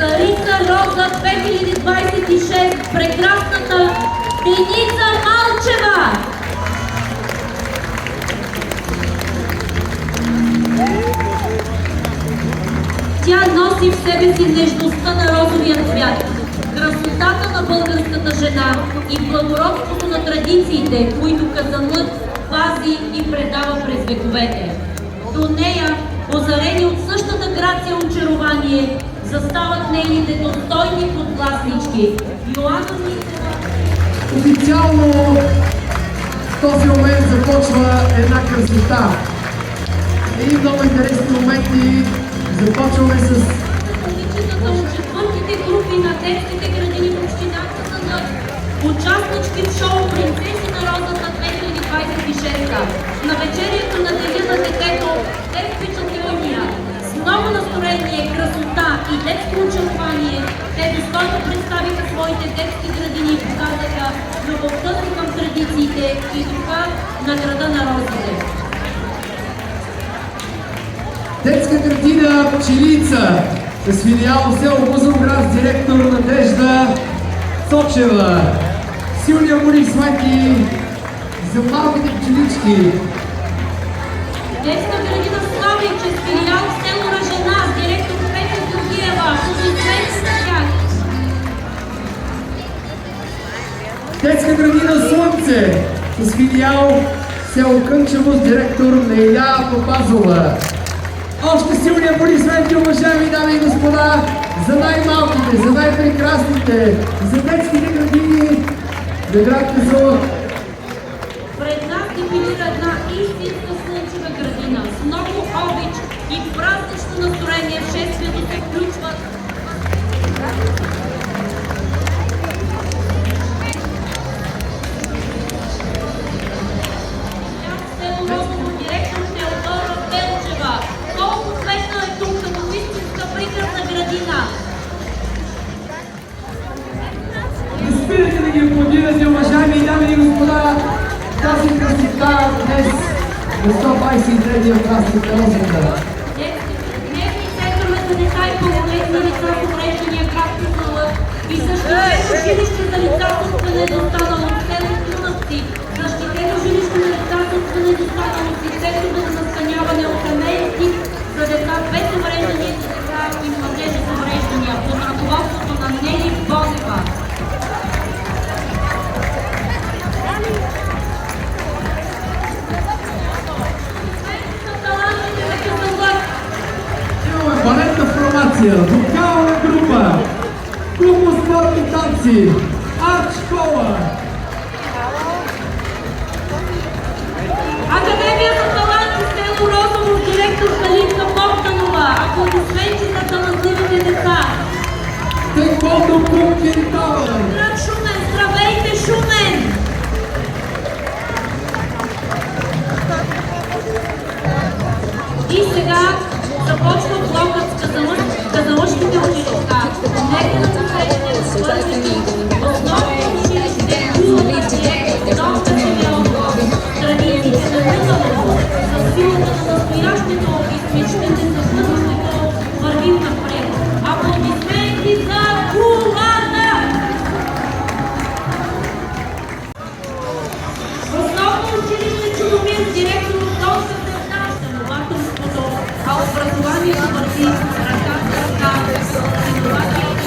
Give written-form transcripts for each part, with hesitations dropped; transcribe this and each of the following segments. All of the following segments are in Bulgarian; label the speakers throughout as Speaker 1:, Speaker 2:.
Speaker 1: Царица Роза 2026, прекрасната Деница Малчева. Тя носи в себе си нежността на розовия цвят, красотата на българската жена и благородството на традициите, които казанът пази и предава през вековете. До нея, озарени от същата грация и очарование, застават нейните достойни подгласнички. Йоанна Митева.
Speaker 2: Официално в този момент започва една красота. И много интересни моменти. Започваме с
Speaker 1: Момичетата от четвъртите групи на детските градини в община Казанлък, участнички в шоу Принцеси на розата 2026. На вечерието на Деня на детето, след впечатления, с много настроение, красота и детско очарование, те достойно представиха своите детски градини и показаха любовта си към традициите и духа на града на розите.
Speaker 2: детска градина Пчелица с филиал в село Бузовград с директор Надежда Цочева. Силни аплодисменти за малките пчелички.
Speaker 1: Детска градина Славейче с филиал в село Ръжена с директор Петя Георгиева. Аплодисменти за тях.
Speaker 2: Детска градина Слънце с филиал в село Кънчево с директор Неиля Попазова. Още силни аплодисменти, уважаеми дами и господа, за най-малките, за най-прекрасните, за детските градини на град Казанлък.
Speaker 1: Пред нас дефилира една истинска слънчева градина с много обич и празнично настроение. В шествието се включват село Розово, директор Теодора Белчева. Колко светна е тук, като истинска прекрасна градина.
Speaker 2: Не спирайте да ги аплодирате, уважаеми дами и господа, тази красота днес на 123-я празник на розата.
Speaker 1: Дневни центрове за деца и пълнолетни лица с увреждания, както Казанлък, и защитено жилище за лица с недостаналост в село Тунавци, защитено жилище на деца с недостаналост и центрове за настаняване от семейен тип за деца без увреждания и за деца и младежи с увреждания под ръководството на Нели Бонева.
Speaker 2: Имаме балетна формация, вокална група, клуб по спортни танци, арт школа.
Speaker 1: Академия за таланти село Розово, директор Калинка Богданова. Аплодисменти за талантливите деца.
Speaker 2: Тейквондо клуб Киритала.
Speaker 1: Град Шумен, здравейте Шумен! И сега започва блокът с казанлъшките училища. Нека да посрещнем с първите основно училище, кулата директор доктор Симеонова. Традициите на миналото, за силата на настоящето и мечтите за бъдещето вървим напред. Аплодисменти за кулата! Основно училище Чудомир, директор от доктор новаторството, а образованието върви ръка в ръка с иновациите.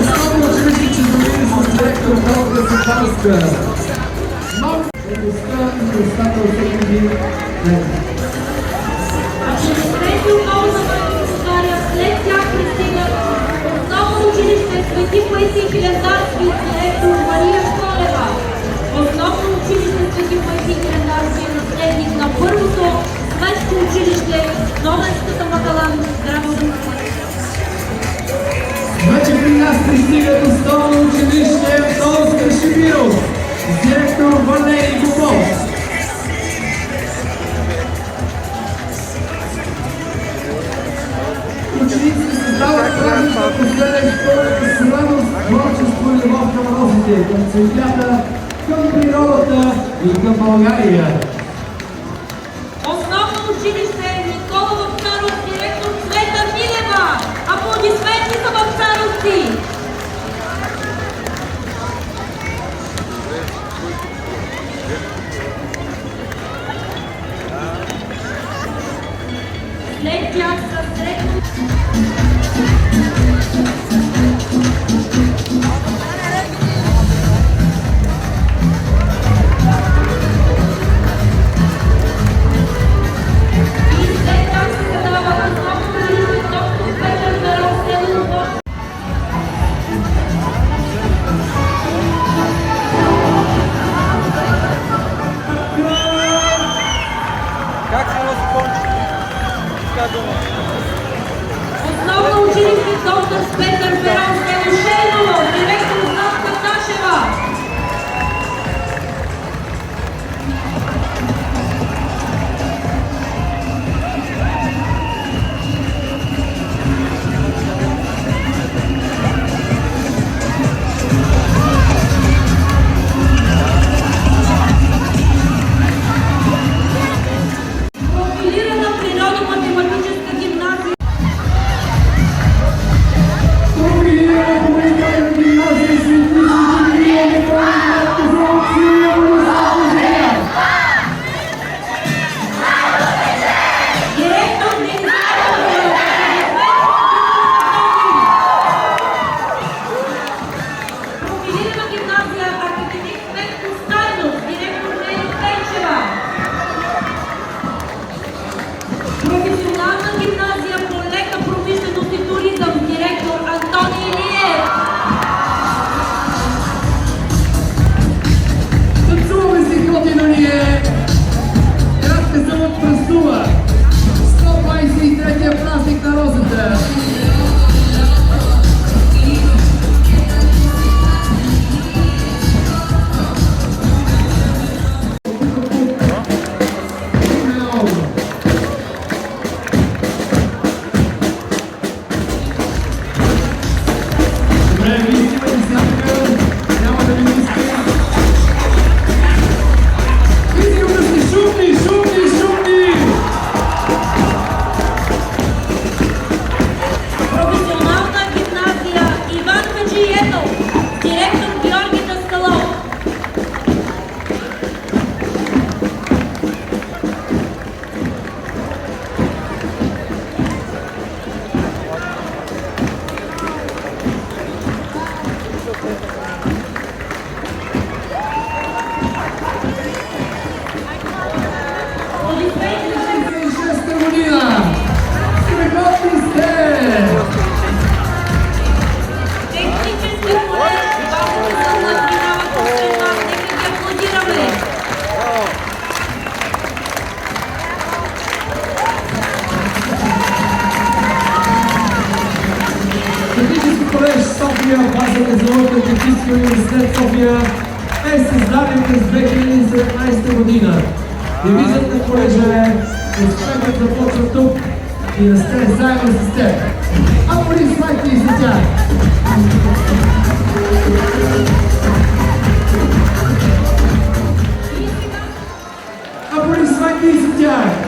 Speaker 2: Основно училище Чудомир с директор Долга Сапанска. Новостта и красотата от всеки един ден.
Speaker 1: Аплодисменти отново за България, след тях пристигат основно училище Свети Паисий Хилендарски, директор Мария Школева. Основно училище Свети Паисий Хилендарски е наследник на първото светско училище Новенската Макалан, град Шумен.
Speaker 2: Вече при нас пристигат основно училище Долска Шибиров с директор Валерий Попов. Учениците създават празнична последна история с радост, творчество и любов към розите, към цветята, към природата и към България.
Speaker 1: Основно училище Никола Вапцаров, директор Цвета След тях са средно. И след тях се задава основно лист доктор Петър Беров, село Лвов.
Speaker 3: Как се разпончи? Така дума.
Speaker 1: Основно училище доктор Петър Беров, село Шейново, директор Златка Ташева. Профилирана природо-математическа гимназия.
Speaker 2: Профилирана хуманитарна гимназия Свети Кирил и Методий Марков Силия Борислав.
Speaker 1: Директор Профилирана гимназия академик Петко Стайнов, директор Нено Пенчева. Професионална гимназия по лека промишленост и туризъм, директор Антони Илиев.
Speaker 2: Танцуваме си готино ние! Кратка само празнува! 123-я празник на розата! Добре, вие снимате снимка, няма да ви искате. Искам да сте шумни, шумни, шумни!
Speaker 1: Професионална гимназия Иван Хаджиетов, директор Георги Даскалов. Полицейски
Speaker 2: 2006 година! Страхотни сте!
Speaker 1: технически колеж, базата за надминава по средна, нека ги аплодираме.
Speaker 2: Технически колеж София, базата за наука Технически университет София е създаден през 2017 година. Девизът на колежа е успехът започва тук и расте заедно с теб. Аплодисменти за тях! Аплодисменти за тях!